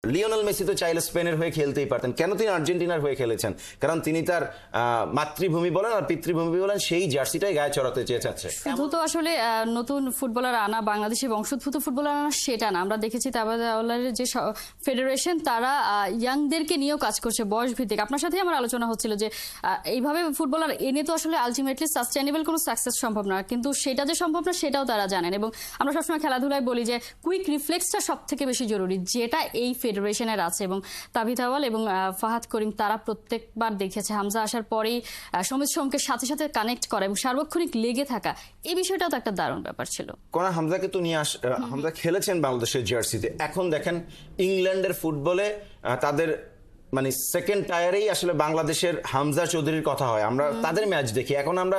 Lionel Messi তো চাইলে স্পেনের হয়ে খেলতেই পারতেন, কেন তিনি আর্জেন্টিনার হয়ে খেলেছেন? কারণ তিনি তার মাতৃভূমি বলেন আর পিতৃভূমি বলেন সেই জার্সিটাই গায়ে চড়াতে চেয়েছে। শুধু তো আসলে নতুন ফুটবলার আনা, বাংলাদেশি বংশোদ্ভূত ফুটবলার আনা সেটা না, আমরা দেখেছি তাবাদাওয়ালের যে ফেডারেশন তারা ইয়াংদেরকে নিয়েও কাজ করছে বয়স ভিত্তিক। আপনার সাথে আমার আলোচনা হচ্ছিল যে এইভাবে ফুটবলার এনে তো আসলে আলটিমেটলি সাস্টেনেবল কোনো সাকসেস সম্ভব না, কিন্তু সেটা যে সম্ভব না সেটাও তারা জানেন। এবং আমরা সবসময় খেলাধুলায় বলি যে কুইক রিফ্লেক্সটা সব থেকে বেশি জরুরি, যেটা এই ফেডারেশনের আছে। এবং তাবিথ আউয়াল এবং ফাহাদ করিম তারা প্রত্যেকবার দেখেছে হামজা আসার পরেই সমিত সোমকে সাথে সাথে কানেক্ট করা এবং সার্বক্ষণিক লেগে থাকা, এই বিষয়টাও তো একটা দারুণ ব্যাপার ছিল। কোন হামজাকে তো নিয়ে হামজা খেলেছেন বাংলাদেশের জার্সিতে। এখন দেখেন ইংল্যান্ডের ফুটবলে তাদের মানে সেকেন্ড টায়ারেই আসলে বাংলাদেশের হামজা চৌধুরীর কথা হয়। আমরা তাদের ম্যাচ দেখি, এখন আমরা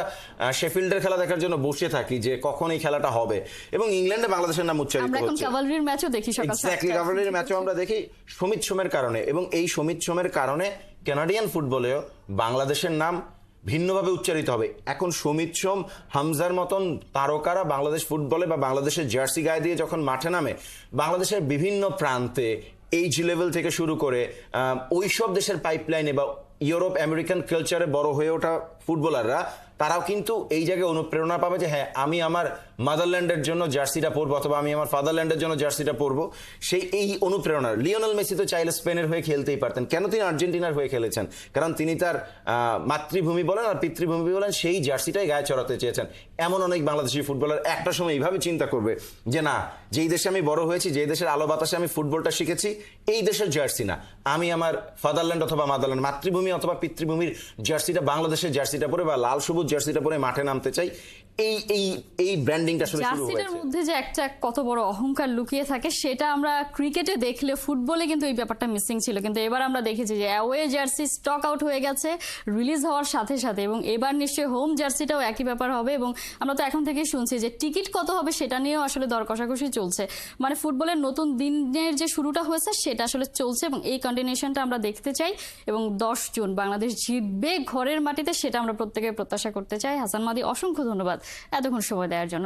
শেফিল্ডের খেলা দেখার জন্য বসে থাকি যে কখন এই খেলাটা হবে। এবং ইংল্যান্ডে বাংলাদেশের নাম উচ্চারিত হচ্ছে। আমরা এখন ক্যাভালরির ম্যাচও দেখি, এক্স্যাক্টলি ক্যাভালরির ম্যাচও আমরা দেখি সমিত সোমের কারণে। এবং এই সমিত সোমের কারণে কানাডিয়ান ফুটবলেও বাংলাদেশের নাম ভিন্নভাবে উচ্চারিত হবে। এখন সমিত সোম, হামজার মতন তারকারা বাংলাদেশ ফুটবলে বা বাংলাদেশের জার্সি গায়ে দিয়ে যখন মাঠে নামে, বাংলাদেশের বিভিন্ন প্রান্তে এইজ লেভেল থেকে শুরু করে ওইসব দেশের পাইপলাইনে বা ইউরোপ আমেরিকান কালচারে বড় হয়ে ওঠা ফুটবলাররা তারাও কিন্তু এই জায়গায় অনুপ্রেরণা পাবে যে হ্যাঁ, আমি আমার মাদারল্যান্ডের জন্য জার্সিটা পরবো অথবা আমি আমার ফাদারল্যান্ডের জন্য জার্সিটা পরবো। সেই এই অনুপ্রেরণা লিওনেল মেসি তো চাইলে স্পেনের হয়ে খেলতেই পারতেন, কেন তিনি আর্জেন্টিনার হয়ে খেলেছেন? কারণ তিনি তার মাতৃভূমি বলেন আর পিতৃভূমি বলেন সেই জার্সিটাই গায়ে চড়াতে চেয়েছেন। এমন অনেক বাংলাদেশি ফুটবলার একটা সময় এইভাবে চিন্তা করবে যে না, যেই দেশে আমি বড় হয়েছি, যে দেশের আলো বাতাসে আমি ফুটবলটা শিখেছি, এই দেশের জার্সি না, আমি আমার ফাদারল্যান্ড অথবা মাদারল্যান্ড, মাতৃভূমি অথবা পিতৃভূমির জার্সিটা, বাংলাদেশের জার্সিটা পরে বা লাল সবুজ জার্সিটা পরে মাঠে নামতে চাই। এই এই এই ব্র্যান্ডিংটা আসলে শুরু হয়েছে। জার্সিটার মধ্যে যে একটা কত বড় অহংকার লুকিয়ে থাকে সেটা আমরা ক্রিকেটে দেখলে, ফুটবলে কিন্তু এই ব্যাপারটা মিসিং ছিল। কিন্তু এবার আমরা দেখেছি যে অ্যাওয়ে জার্সি স্টক আউট হয়ে গেছে রিলিজ হওয়ার সাথে সাথে, এবং এবার নিশ্চয়ই হোম জার্সিটাও একই ব্যাপার হবে। এবং আমরা তো এখন থেকেই শুনছি যে টিকিট কত হবে সেটা নিয়েও আসলে দর কষাকষি চলছে। মানে ফুটবলের নতুন দিনের যে শুরুটা হয়েছে সেটা আসলে চলছে এবং এই কন্টিনিউশনটা আমরা দেখতে চাই। এবং 10 জুন বাংলাদেশ জিতবে ঘরের মাটিতে, সেটা আমরা প্রত্যেকে প্রত্যাশা করতে চাই। হাসান মাদি, অসংখ্য ধন্যবাদ এতক্ষণ সময় দেওয়ার জন্য।